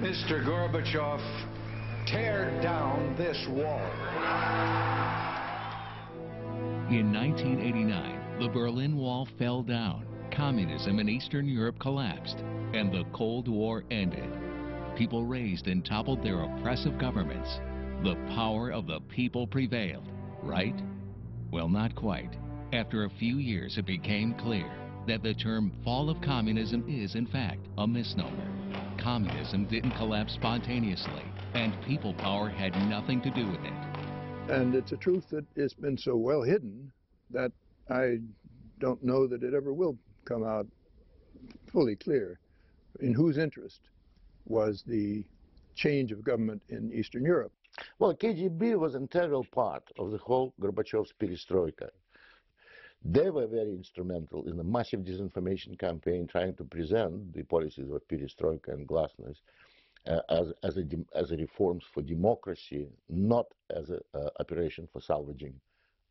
Mr. Gorbachev, tear down this wall. In 1989, the Berlin Wall fell down, communism in Eastern Europe collapsed, and the Cold War ended. People raised and toppled their oppressive governments. The power of the people prevailed, right? Well, not quite. After a few years, it became clear that the term fall of communism is, in fact, a misnomer. Communism didn't collapse spontaneously, and people power had nothing to do with it. And it's a truth that has been so well hidden that I don't know that it ever will come out fully clear in whose interest was the change of government in Eastern Europe. Well, KGB was an integral part of the whole Gorbachev's perestroika. They were very instrumental in a massive disinformation campaign trying to present the policies of perestroika and glasnost as a reforms for democracy, not as an operation for salvaging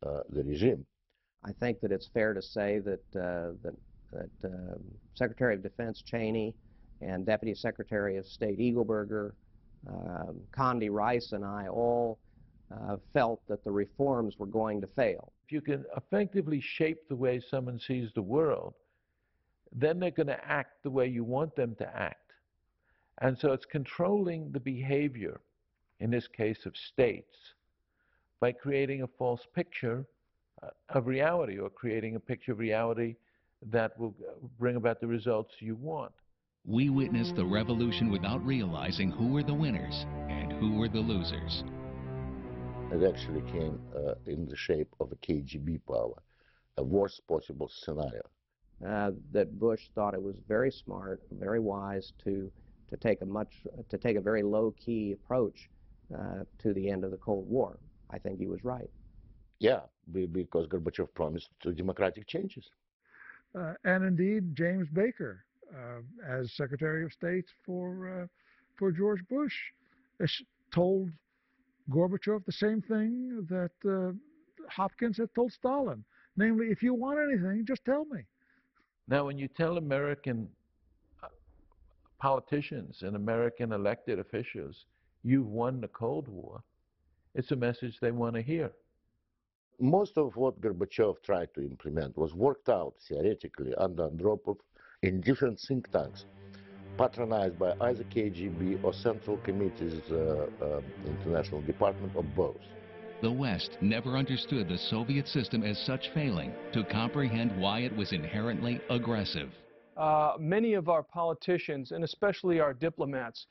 the regime. I think that it's fair to say that Secretary of Defense Cheney and Deputy Secretary of State Eagleberger, Condi Rice and I all felt that the reforms were going to fail. If you can effectively shape the way someone sees the world, then they're going to act the way you want them to act. And so it's controlling the behavior, in this case of states, by creating a false picture of reality, or creating a picture of reality that will bring about the results you want. We witnessed the revolution without realizing who were the winners and who were the losers. It actually came in the shape of a KGB power, a worst possible scenario. That Bush thought it was very smart, very wise to take a very low-key approach to the end of the Cold War. I think he was right. Yeah, because Gorbachev promised democratic changes. And indeed, James Baker, as Secretary of State for George Bush, told Gorbachev the same thing that Hopkins had told Stalin, namely, if you want anything, just tell me. Now, when you tell American politicians and American elected officials, you've won the Cold War, it's a message they want to hear. Most of what Gorbachev tried to implement was worked out theoretically under Andropov in different think tanks, patronized by either KGB or Central Committee's International Department, or both. The West never understood the Soviet system as such, failing to comprehend why it was inherently aggressive. Many of our politicians, and especially our diplomats,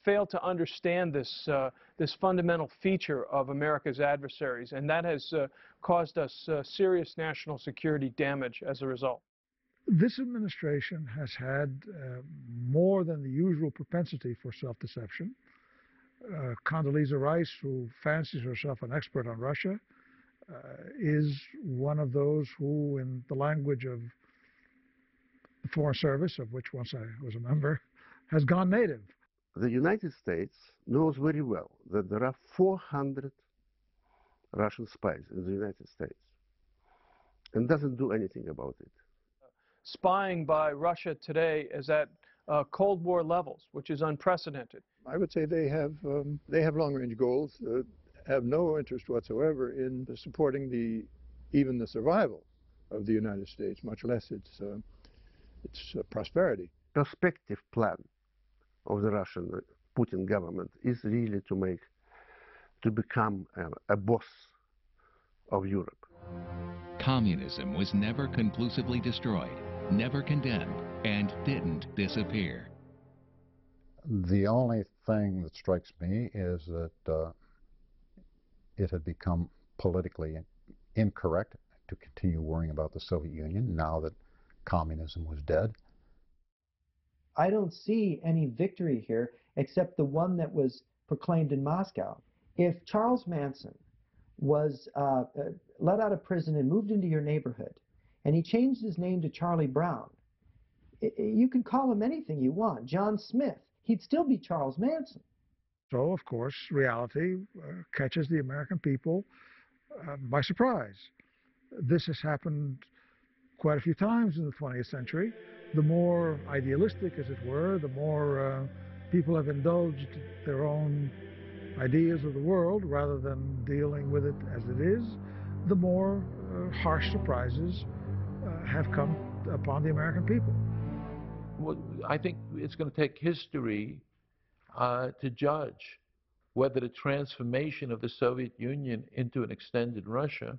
fail to understand this fundamental feature of America's adversaries, and that has caused us serious national security damage as a result. This administration has had more than the usual propensity for self-deception. Condoleezza Rice, who fancies herself an expert on Russia, is one of those who, in the language of the Foreign Service, of which once I was a member, has gone native. The United States knows very well that there are 400 Russian spies in the United States and doesn't do anything about it. Spying by Russia today is at Cold War levels, which is unprecedented. I would say they have long-range goals, have no interest whatsoever in supporting even the survival of the United States, much less its prosperity. Perspective plan of the Russian Putin government is really to become a boss of Europe. Communism was never conclusively destroyed, never condemned, and didn't disappear. The only thing that strikes me is that it had become politically incorrect to continue worrying about the Soviet Union now that communism was dead. I don't see any victory here except the one that was proclaimed in Moscow. If Charles Manson was let out of prison and moved into your neighborhood, and he changed his name to Charlie Brown, you can call him anything you want, John Smith, he'd still be Charles Manson. So, of course, reality catches the American people by surprise. This has happened quite a few times in the 20th century. The more idealistic, as it were, the more people have indulged their own ideas of the world rather than dealing with it as it is, the more harsh surprises have come upon the American people. Well, I think it's going to take history to judge whether the transformation of the Soviet Union into an extended Russia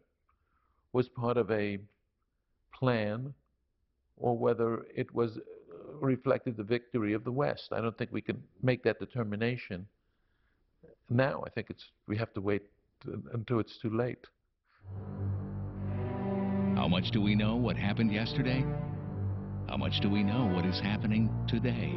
was part of a plan or whether it was reflected the victory of the West. I don't think we can make that determination now. I think we have to wait until it's too late. How much do we know what happened yesterday? How much do we know what is happening today?